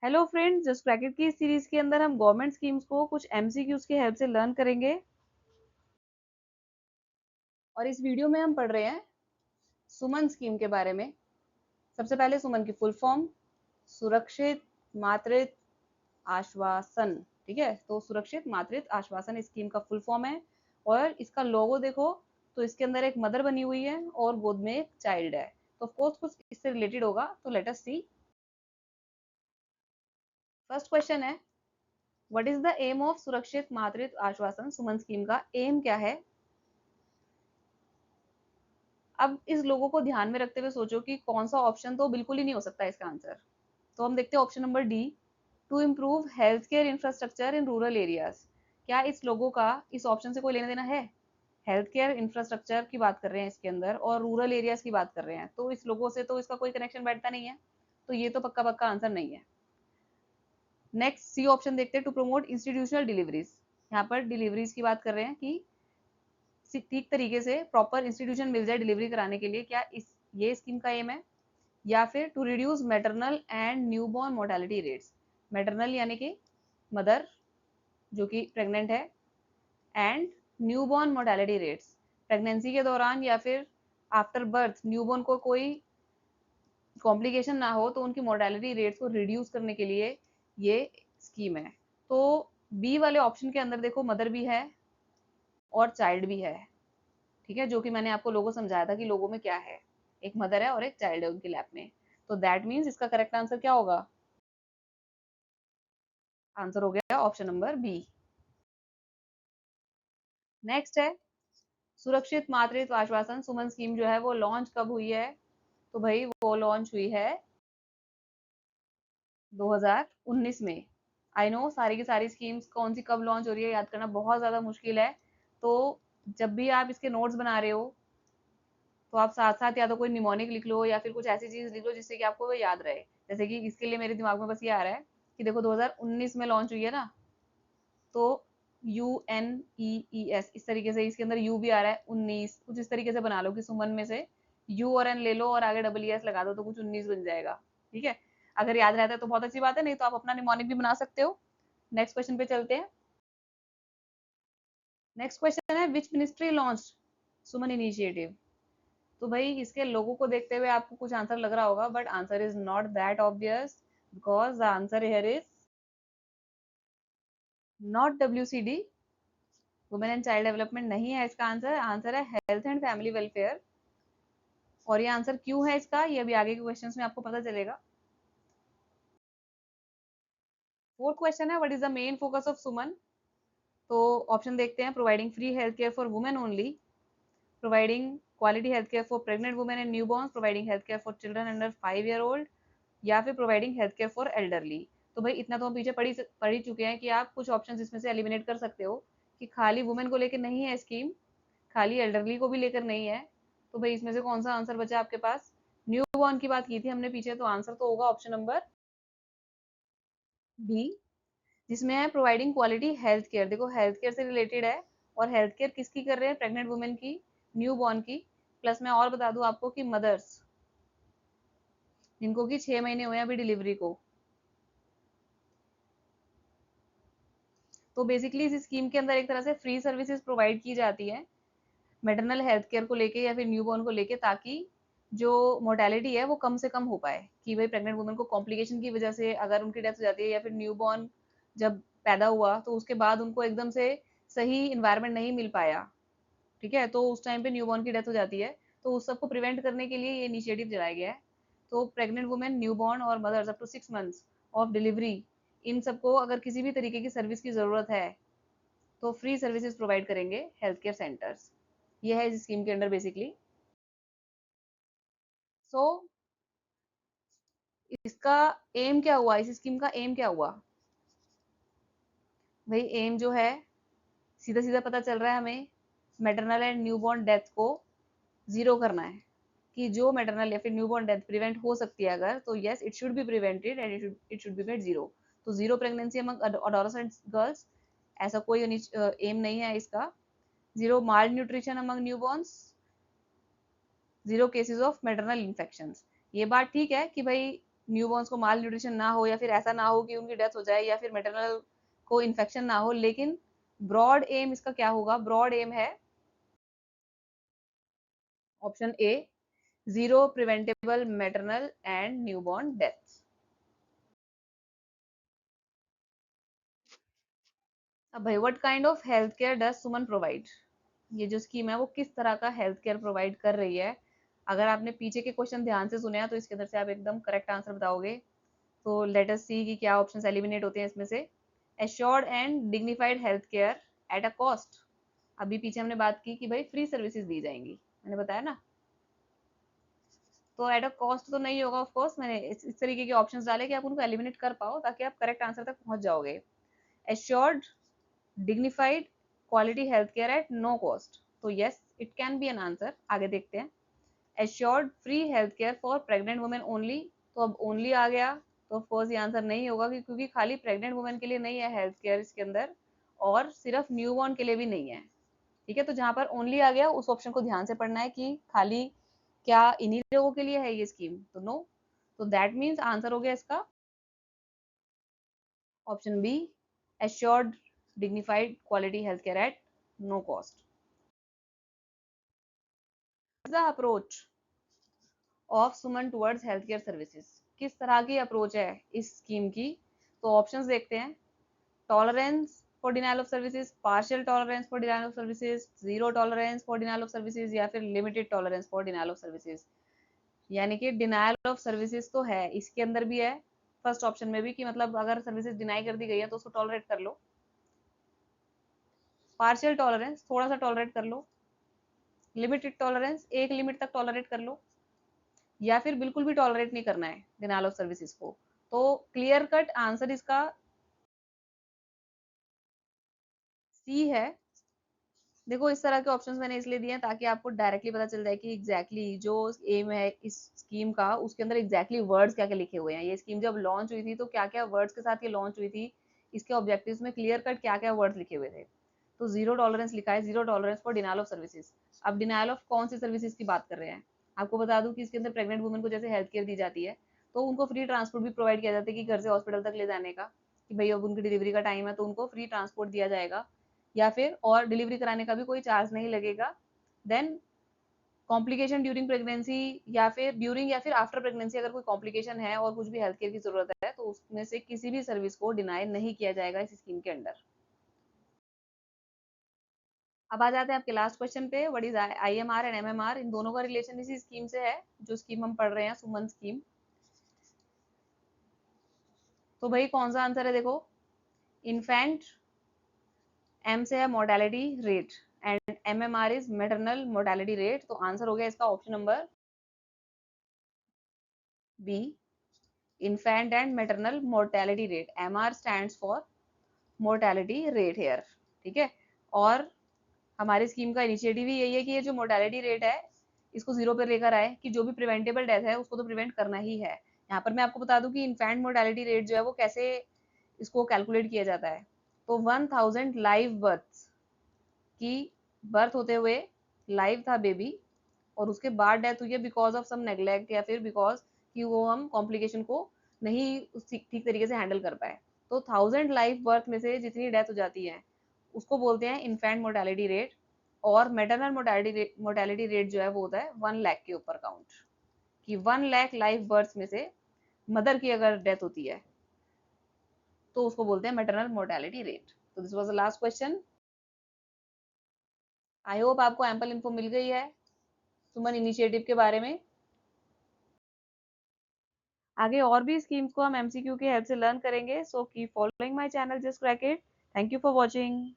Hello friends, just bracket की इस series के अंदर हम गवर्नमेंट स्कीम्स को कुछ एमसीक्यूज की हेल्प से लर्न करेंगे। और इस वीडियो में हम पढ़ रहे हैं सुमन स्कीम के बारे में। सबसे पहले सुमन की फुल फॉर्म, सुरक्षित मातृत्व आश्वासन। ठीक है, तो सुरक्षित मातृत्व आश्वासन स्कीम का फुल फॉर्म है। और इसका लोगो देखो तो इसके अंदर एक मदर बनी हुई है और गोद में एक चाइल्ड है, तो ऑफकोर्स कुछ इससे रिलेटेड होगा। तो let us see. First question है, what is the aim of Surakshit Matritva आश्वासन सुमन स्कीम का एम क्या है। अब इस लोगों को ध्यान में रखते हुए सोचो कि कौन सा ऑप्शन तो बिल्कुल ही नहीं हो सकता इसका आंसर। तो हम देखते हैं option number D, to improve health care infrastructure in rural areas. क्या इस लोगों का इस ऑप्शन से कोई लेना देना है? हेल्थ केयर इंफ्रास्ट्रक्चर की बात कर रहे हैं इसके अंदर और रूरल एरियाज की बात कर रहे हैं, तो इस लोगों से तो इसका कोई कनेक्शन बैठता नहीं है। तो ये तो पक्का पक्का आंसर नहीं है। नेक्स्ट सी ऑप्शन देखते हैं, टू प्रमोट इंस्टीट्यूशनल डिलीवरीज। यहाँ पर डिलीवरीज की बात कर रहे हैं कि ठीक तरीके से प्रॉपर इंस्टीट्यूशन मिल जाए डिलीवरी कराने के लिए। क्या इस ये स्कीम का एम है? या फिर to reduce maternal and newborn mortality rates. Maternal यानी कि मदर जो कि प्रेग्नेंट है, and newborn mortality rates, pregnancy के दौरान या फिर आफ्टर बर्थ न्यूबॉर्न को कोई कॉम्प्लिकेशन ना हो तो उनकी मोर्टेलिटी रेट्स को रिड्यूस करने के लिए ये स्कीम है। तो बी वाले ऑप्शन के अंदर देखो मदर भी है और चाइल्ड भी है। ठीक है, जो कि मैंने आपको लोगो समझाया था कि लोगो में क्या है, एक मदर है और एक चाइल्ड है उनकी लैप में। तो दैट मीन्स इसका करेक्ट आंसर क्या होगा? आंसर हो गया ऑप्शन नंबर बी। नेक्स्ट है, सुरक्षित मातृत्व आश्वासन सुमन स्कीम जो है वो लॉन्च कब हुई है? तो भाई वो लॉन्च हुई है 2019 में। आई नो सारी की सारी स्कीम्स कौन सी कब लॉन्च हो रही है याद करना बहुत ज्यादा मुश्किल है। तो जब भी आप इसके नोट्स बना रहे हो तो आप साथ साथ या तो कोई निमोनिक लिख लो या फिर कुछ ऐसी चीज लिख लो जिससे कि आपको वो याद रहे। जैसे कि इसके लिए मेरे दिमाग में बस ये आ रहा है कि देखो 2019 में लॉन्च हुई है ना, तो UNEES इस तरीके से इसके अंदर यू भी आ रहा है, 19 कुछ इस तरीके से बना लो कि सुमन में से यू और एन ले लो और आगे EES लगा दो तो कुछ 19 बन जाएगा। ठीक है, अगर याद रहता है तो बहुत अच्छी बात है, नहीं तो आप अपना निमोनिक भी बना सकते हो। नेक्स्ट क्वेश्चन पे चलते हैं। नेक्स्ट क्वेश्चन है, which ministry launch Suman initiative. तो भाई इसके लोगों को देखते हुए आपको कुछ आंसर लग रहा होगा, but answer is not that obvious because the answer here is not WCD, women and child development नहीं है इसका आंसर। आंसर है हेल्थ एंड फैमिली वेलफेयर। और ये आंसर क्यों है इसका ये अभी आगे के क्वेश्चंस में आपको पता चलेगा। फोर्थ क्वेश्चन है, what is the main focus of SUMAN. तो ऑप्शन देखते हैं, providing free health care for women only, providing quality health care for pregnant women and newborn, providing health care for children under 5 year old, या फिर providing health care for elderly. तो भाई इतना तो हम पीछे पढ़ ही चुके हैं कि आप कुछ ऑप्शन इसमें से एलिमिनेट कर सकते हो कि खाली वुमेन को लेकर नहीं है स्कीम, खाली एल्डरली को भी लेकर नहीं है। तो भाई इसमें से कौन सा आंसर बचा आपके पास? न्यू बॉर्न की बात की थी हमने पीछे, तो आंसर तो होगा ऑप्शन नंबर बी, जिसमें है प्रोवाइडिंग क्वालिटी हेल्थ केयर। देखो हेल्थ केयर से रिलेटेड है, और हेल्थ केयर किसकी कर रहे हैं? प्रेग्नेंट वुमेन की, न्यू बॉर्न की। प्लस मैं और बता दूं आपको कि मदर्स जिनको कि 6 महीने हुए हैं अभी डिलीवरी को। तो बेसिकली इस स्कीम के अंदर एक तरह से फ्री सर्विसेज प्रोवाइड की जाती है मैटरनल हेल्थ केयर को लेके या फिर न्यूबॉर्न को लेके, ताकि जो मोर्टेलिटी है वो कम से कम हो पाए। कि भाई प्रेग्नेंट वुमेन को कॉम्प्लिकेशन की वजह से अगर उनकी डेथ हो जाती है या फिर न्यूबॉर्न जब पैदा हुआ तो उसके बाद उनको एकदम से सही इन्वायरमेंट नहीं मिल पाया, ठीक है, तो उस टाइम पे न्यूबॉर्न की डेथ हो जाती है। तो उस सबको प्रिवेंट करने के लिए ये इनिशिएटिव चलाया गया है। तो प्रेग्नेंट वुमेन, न्यूबॉर्न और mothers up to 6 months of delivery, इन सबको अगर किसी भी तरीके की सर्विस की जरूरत है तो फ्री सर्विसेज प्रोवाइड करेंगे हेल्थ केयर सेंटर्स। ये है इस स्कीम के अंडर बेसिकली। सो इसका एम क्या हुआ, इस स्कीम का एम क्या हुआ? भाई एम जो है सीधा सीधा पता चल रहा है हमें, मैटरनल एंड न्यूबॉर्न डेथ को जीरो करना है। कि जो मैटरनल या फिर न्यूबॉर्न डेथ प्रिवेंट हो सकती है अगर, तो yes it should be prevented and it should be made zero. तो zero pregnancy among adolescent girls, ऐसा कोई एम नहीं है इसका। Zero malnutrition among newborns, zero cases of maternal infection. ये बात ठीक है कि भाई न्यूबॉर्न्स को माल न्यूट्रिशन ना हो या फिर ऐसा ना हो कि उनकी डेथ हो जाए या फिर मेटरनल को इन्फेक्शन ना हो, लेकिन ब्रॉड एम इसका क्या होगा? ब्रॉड एम है option A, zero preventable maternal and newborn death. अब भाई, what kind of health care does Suman provide? ये जो स्कीम है वो किस तरह का हेल्थ केयर प्रोवाइड कर रही है? अगर आपने पीछे के क्वेश्चन ध्यान से सुने हैं तो इसके अंदर से आप एकदम करेक्ट आंसर बताओगे। तो लेट अस सी कि क्या ऑप्शंस एलिमिनेट होते हैं इसमें से। Assured and dignified health care at a cost. अभी पीछे हमने बात की कि भाई फ्री सर्विसेज दी जाएंगी, मैंने बताया ना। तो एट अ कॉस्ट तो नहीं होगा ऑफ कोर्स, मैंने इस तरीके के ऑप्शंस डाले कि आप उनको एलिमिनेट कर पाओ ताकि आप करेक्ट आंसर तक पहुंच जाओगे। Assured dignified quality health care at no cost, तो yes it can be an answer. आगे देखते हैं। Assured free health care for pregnant women only, तो अब ओनली आ गया तो ऑफ कोर्स ये आंसर नहीं होगा क्योंकि खाली प्रेग्नेंट वुमेन के लिए नहीं है हेल्थ केयर इसके अंदर, और सिर्फ न्यूबॉर्न के लिए भी नहीं है। ठीक है, तो जहां पर ओनली आ गया उस ऑप्शन को ध्यान से पढ़ना है कि खाली क्या इन्हीं लोगों के लिए है ये स्कीम, तो नो। तो दैट मीन्स आंसर हो गया इसका option B, assured dignified quality health care at no cost. The approach of Suman towards health care services, किस तरह की अप्रोच है इस स्कीम की? तो ऑप्शंस देखते हैं। Tolerance for denial of services, partial tolerance for denial of services, zero tolerance for denial of services, या फिर limited tolerance for denial of services. यानी कि डिनायल ऑफ सर्विसेज तो है इसके अंदर भी है फर्स्ट ऑप्शन में भी, कि मतलब अगर सर्विसेज डिनाई कर दी गई है तो उसको टॉलरेट कर लो। पार्शियल टॉलरेंस, थोड़ा सा टॉलरेट कर लो। लिमिटेड टॉलरेंस, एक लिमिट तक टॉलरेट कर लो। या फिर बिल्कुल भी टॉलरेट नहीं करना है डिनायल ऑफ सर्विसेज को। तो क्लियर कट आंसर इसका सी है। देखो, इस तरह के ऑप्शंस मैंने इसलिए दिए हैं ताकि आपको डायरेक्टली पता चल जाए कि एग्जैक्टली जो एम है इस स्कीम का उसके अंदर एग्जैक्टली वर्ड्स क्या क्या लिखे हुए हैं। ये स्कीम जब लॉन्च हुई थी तो क्या क्या वर्ड्स के साथ ये लॉन्च हुई थी, इसके ऑब्जेक्टिव्स में क्लियर कट क्या क्या वर्ड्स लिखे हुए थे। तो जीरो टॉलरेंस लिखा है, zero tolerance for denial of services. अब डिनायल ऑफ कौन सी सर्विसेज की बात कर रहे हैं? आपको बता दूं कि इसके अंदर प्रेग्नेंट वुमेन को जैसे हेल्थ केयर दी जाती है तो उनको फ्री ट्रांसपोर्ट भी प्रोवाइड किया जाता है कि घर से हॉस्पिटल तक ले जाने का, कि भाई अब उनकी डिलीवरी का टाइम है तो उनको फ्री ट्रांसपोर्ट दिया जाएगा, या फिर और डिलीवरी कराने का भी कोई चार्ज नहीं लगेगा। देन कॉम्प्लिकेशन ड्यूरिंग प्रेगनेंसी, या फिर ड्यूरिंग या फिर आफ्टर प्रेगनेंसी अगर कोई कॉम्प्लिकेशन है और कुछ भी हेल्थ केयर की जरूरत है तो उसमें से किसी भी सर्विस को डिनाई नहीं किया जाएगा इस स्कीम के अंडर। अब आ जाते हैं आपके लास्ट क्वेश्चन पे। What is IMR and MMR? इन दोनों का रिलेशन इसी स्कीम से है जो स्कीम हम पढ़ रहे हैं, सुमन स्कीम। तो भाई कौन सा आंसर है? देखो, इन्फेंट, एम से है mortality rate, and MMR is maternal mortality rate. तो आंसर हो गया इसका option number B, infant and maternal mortality rate। MR stands for mortality rate here। ठीक है, और हमारी स्कीम का इनिशिएटिव ही यही है कि ये जो मोर्टेलिटी रेट है इसको जीरो पर लेकर आए, कि जो भी प्रिवेंटेबल डेथ है उसको तो प्रिवेंट करना ही है। यहाँ पर मैं आपको बता दूं कि इन्फेंट मोर्टेलिटी रेट जो है वो कैसे इसको कैलकुलेट किया जाता है। तो 1000 लाइव बर्थ की, बर्थ होते हुए लाइव था बेबी और उसके बाद डेथ हुई है बिकॉज ऑफ सम नेग्लेक्ट, या फिर बिकॉज कि वो हम कॉम्प्लिकेशन को नहीं ठीक तरीके से हैंडल कर पाए। तो 1000 लाइफ बर्थ में से जितनी डेथ हो जाती है उसको बोलते हैं इन्फेंट मोर्टेलिटी रेट। और मेटरनल मोर्टेलिटी रेट जो है वो होता है 1 लाख के ऊपर काउंट, कि 1 लाख लाइफ बर्थ में से मदर की अगर डेथ होती है तो उसको बोलते हैं मेटरनल मोर्टेलिटी रेट। तो this was the last question. I hope आपको एम्पल इन्फो मिल गई है सुमन इनिशिएटिव के बारे में। आगे और भी स्कीम्स को हम एमसीक्यू की हेल्प से लर्न करेंगे। So keep following my channel just crack it. Thank you for watching.